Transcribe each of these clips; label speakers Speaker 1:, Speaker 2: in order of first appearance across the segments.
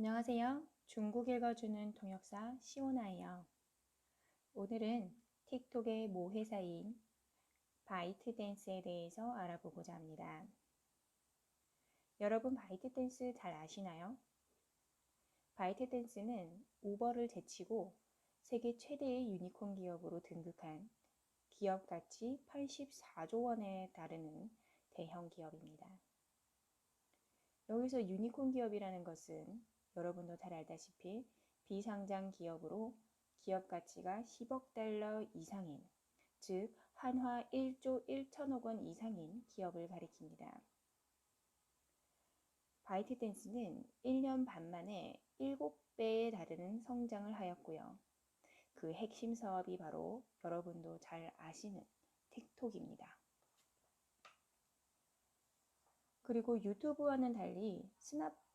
Speaker 1: 안녕하세요. 중국 읽어주는 통역사 시오나예요. 오늘은 틱톡의 모 회사인 바이트댄스에 대해서 알아보고자 합니다. 여러분 바이트댄스 잘 아시나요? 바이트댄스는 우버를 제치고 세계 최대의 유니콘 기업으로 등극한 기업 가치 84조 원에 달하는 대형 기업입니다. 여기서 유니콘 기업이라는 것은 여러분도 잘 알다시피 비상장 기업으로 기업 가치가 10억 달러 이상인, 즉 한화 1조 1천억 원 이상인 기업을 가리킵니다. 바이트댄스는 1년 반 만에 7배에 달하는 성장을 하였고요. 그 핵심 사업이 바로 여러분도 잘 아시는 틱톡입니다. 그리고 유튜브와는 달리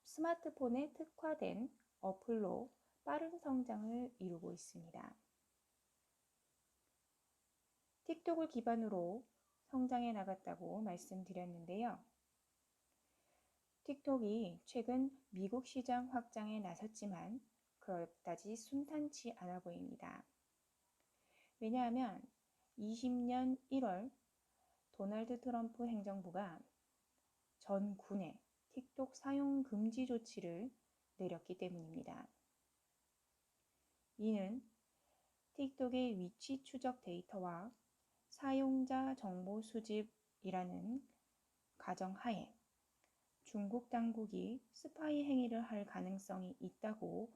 Speaker 1: 스마트폰에 특화된 어플로 빠른 성장을 이루고 있습니다. 틱톡을 기반으로 성장해 나갔다고 말씀드렸는데요. 틱톡이 최근 미국 시장 확장에 나섰지만 그렇다지 순탄치 않아 보입니다. 왜냐하면 20년 1월 도널드 트럼프 행정부가 전 군에 틱톡 사용 금지 조치를 내렸기 때문입니다. 이는 틱톡의 위치 추적 데이터와 사용자 정보 수집이라는 가정하에 중국 당국이 스파이 행위를 할 가능성이 있다고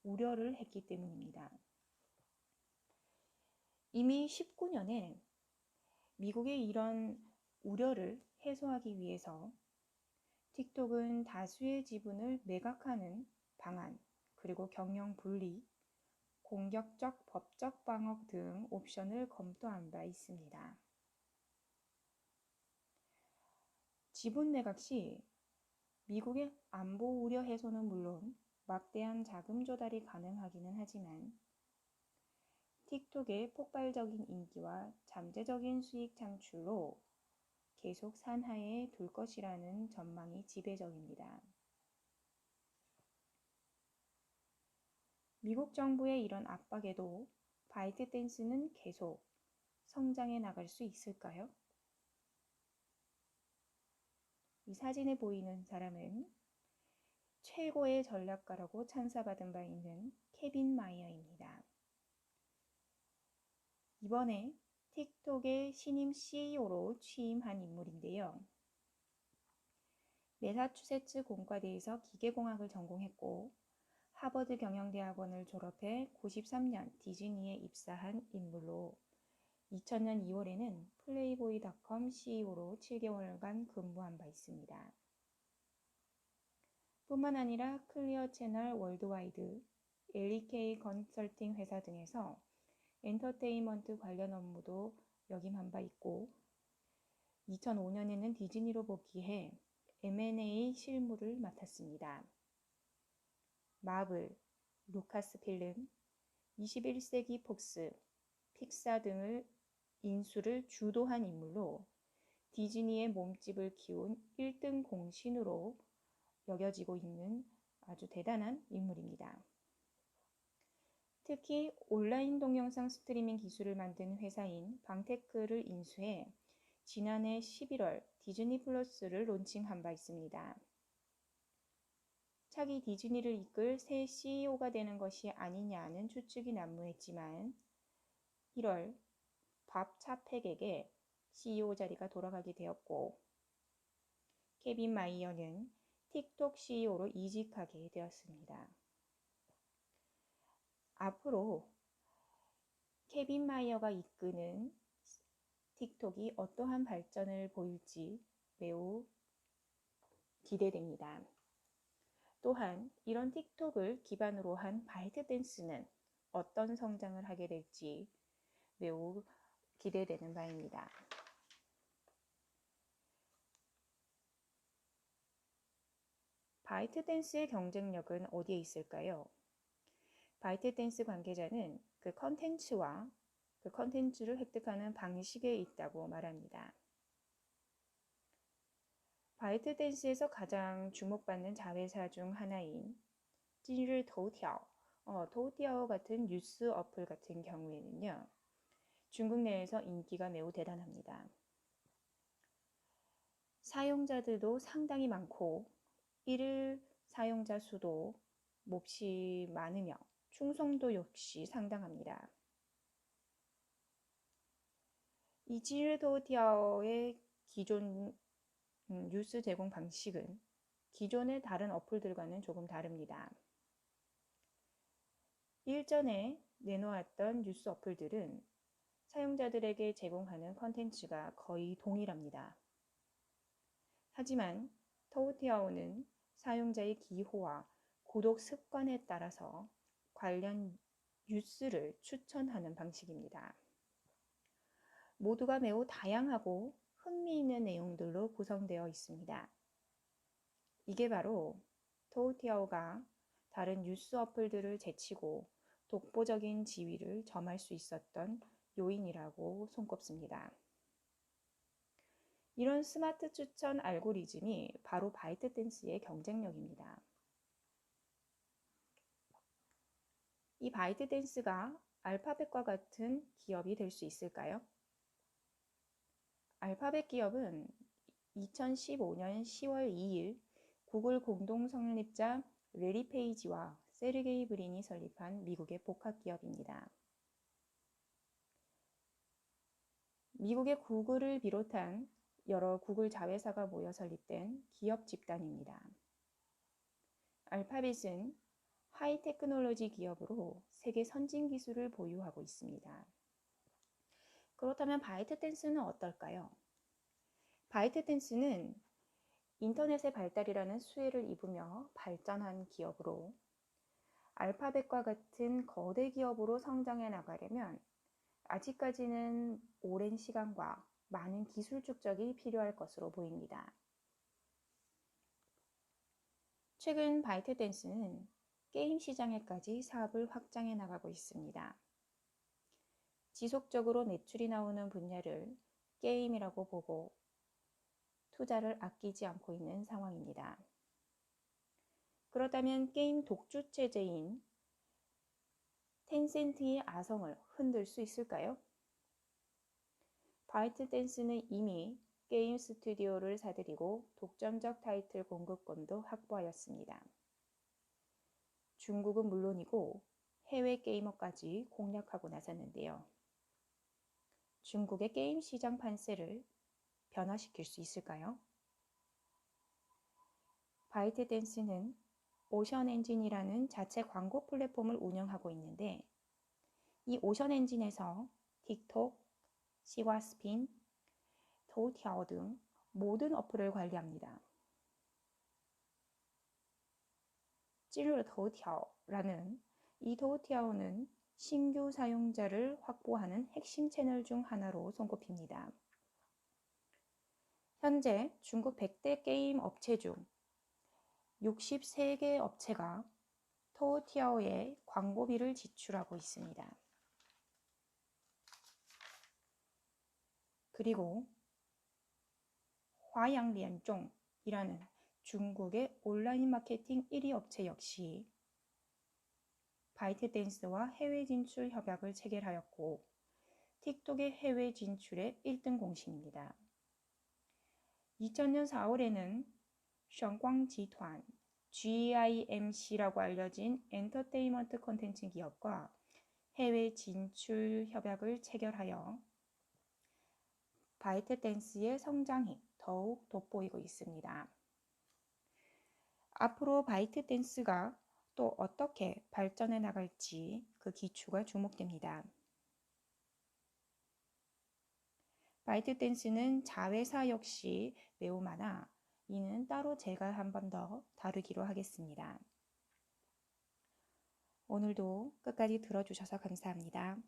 Speaker 1: 우려를 했기 때문입니다. 이미 19년에 미국의 이런 우려를 해소하기 위해서 틱톡은 다수의 지분을 매각하는 방안, 그리고 경영 분리, 공격적 법적 방어 등 옵션을 검토한 바 있습니다. 지분 매각 시 미국의 안보 우려 해소는 물론 막대한 자금 조달이 가능하기는 하지만 틱톡의 폭발적인 인기와 잠재적인 수익 창출로 계속 산하에 둘 것이라는 전망이 지배적입니다. 미국 정부의 이런 압박에도 바이트댄스는 계속 성장해 나갈 수 있을까요? 이 사진에 보이는 사람은 최고의 전략가라고 찬사받은 바 있는 케빈 마이어입니다. 이번에 틱톡의 신임 CEO로 취임한 인물인데요. 매사추세츠 공과대에서 기계공학을 전공했고 하버드 경영대학원을 졸업해 93년 디즈니에 입사한 인물로 2000년 2월에는 플레이보이닷컴 CEO로 7개월간 근무한 바 있습니다. 뿐만 아니라 클리어 채널 월드와이드, LEK 컨설팅 회사 등에서 엔터테인먼트 관련 업무도 역임한 바 있고 2005년에는 디즈니로 복귀해 M&A 실무를 맡았습니다. 마블, 루카스필름, 21세기 폭스, 픽사 등을 인수를 주도한 인물로 디즈니의 몸집을 키운 1등 공신으로 여겨지고 있는 아주 대단한 인물입니다. 특히 온라인 동영상 스트리밍 기술을 만드는 회사인 방테크를 인수해 지난해 11월 디즈니 플러스를 론칭한 바 있습니다. 차기 디즈니를 이끌 새 CEO가 되는 것이 아니냐는 추측이 난무했지만 1월 밥 차펙에게 CEO 자리가 돌아가게 되었고 케빈 마이어는 틱톡 CEO로 이직하게 되었습니다. 앞으로 케빈 마이어가 이끄는 틱톡이 어떠한 발전을 보일지 매우 기대됩니다. 또한 이런 틱톡을 기반으로 한 바이트댄스는 어떤 성장을 하게 될지 매우 기대되는 바입니다. 바이트댄스의 경쟁력은 어디에 있을까요? 바이트댄스 관계자는 그 컨텐츠와 그 컨텐츠를 획득하는 방식에 있다고 말합니다. 바이트댄스에서 가장 주목받는 자회사 중 하나인 今日 头条,头条같은 뉴스 어플 같은 경우에는요. 중국 내에서 인기가 매우 대단합니다. 사용자들도 상당히 많고 일일 사용자 수도 몹시 많으며 충성도 역시 상당합니다. 이 지르도디아의 기존 뉴스 제공 방식은 기존의 다른 어플들과는 조금 다릅니다. 일전에 내놓았던 뉴스 어플들은 사용자들에게 제공하는 컨텐츠가 거의 동일합니다. 하지만 토우티아오는 사용자의 기호와 구독 습관에 따라서 관련 뉴스를 추천하는 방식입니다. 모두가 매우 다양하고 흥미있는 내용들로 구성되어 있습니다. 이게 바로 토우티아오가 다른 뉴스 어플들을 제치고 독보적인 지위를 점할 수 있었던 요인이라고 손꼽습니다. 이런 스마트 추천 알고리즘이 바로 바이트댄스의 경쟁력입니다. 이 바이트댄스가 알파벳과 같은 기업이 될 수 있을까요? 알파벳 기업은 2015년 10월 2일 구글 공동創立자 레리 페이지와 세르게이 브린이 설립한 미국의 복합 기업입니다. 미국의 구글을 비롯한 여러 구글 자회사가 모여 설립된 기업 집단입니다. 알파벳은 하이 테크놀로지 기업으로 세계 선진 기술을 보유하고 있습니다. 그렇다면 바이트댄스는 어떨까요? 바이트댄스는 인터넷의 발달이라는 수혜를 입으며 발전한 기업으로 알파벳과 같은 거대 기업으로 성장해 나가려면 아직까지는 오랜 시간과 많은 기술 축적이 필요할 것으로 보입니다. 최근 바이트댄스는 게임 시장에까지 사업을 확장해 나가고 있습니다. 지속적으로 매출이 나오는 분야를 게임이라고 보고 투자를 아끼지 않고 있는 상황입니다. 그렇다면 게임 독주 체제인 텐센트의 아성을 흔들 수 있을까요? 바이트댄스는 이미 게임 스튜디오를 사들이고 독점적 타이틀 공급권도 확보하였습니다. 중국은 물론이고 해외 게이머까지 공략하고 나섰는데요. 중국의 게임 시장 판세를 변화시킬 수 있을까요? 바이트댄스는 오션엔진이라는 자체 광고 플랫폼을 운영하고 있는데 이 오션엔진에서 틱톡, 시와스핀, 토우티아오 등 모든 어플을 관리합니다. 찌르 토우티아오라는 이 토우티아오는 신규 사용자를 확보하는 핵심 채널 중 하나로 손꼽힙니다. 현재 중국 100대 게임 업체 중 63개 업체가 토우티아오에 광고비를 지출하고 있습니다. 그리고 화양리안종이라는 중국의 온라인 마케팅 1위 업체 역시 바이트댄스와 해외 진출 협약을 체결하였고 틱톡의 해외 진출의 1등 공신입니다. 2000년 4월에는 션광지团, GIMC라고 알려진 엔터테인먼트 콘텐츠 기업과 해외 진출 협약을 체결하여 바이트댄스의 성장이 더욱 돋보이고 있습니다. 앞으로 바이트댄스가 또 어떻게 발전해 나갈지 그 기초가 주목됩니다. 바이트댄스는 자회사 역시 매우 많아 이는 따로 제가 한 번 더 다루기로 하겠습니다. 오늘도 끝까지 들어주셔서 감사합니다.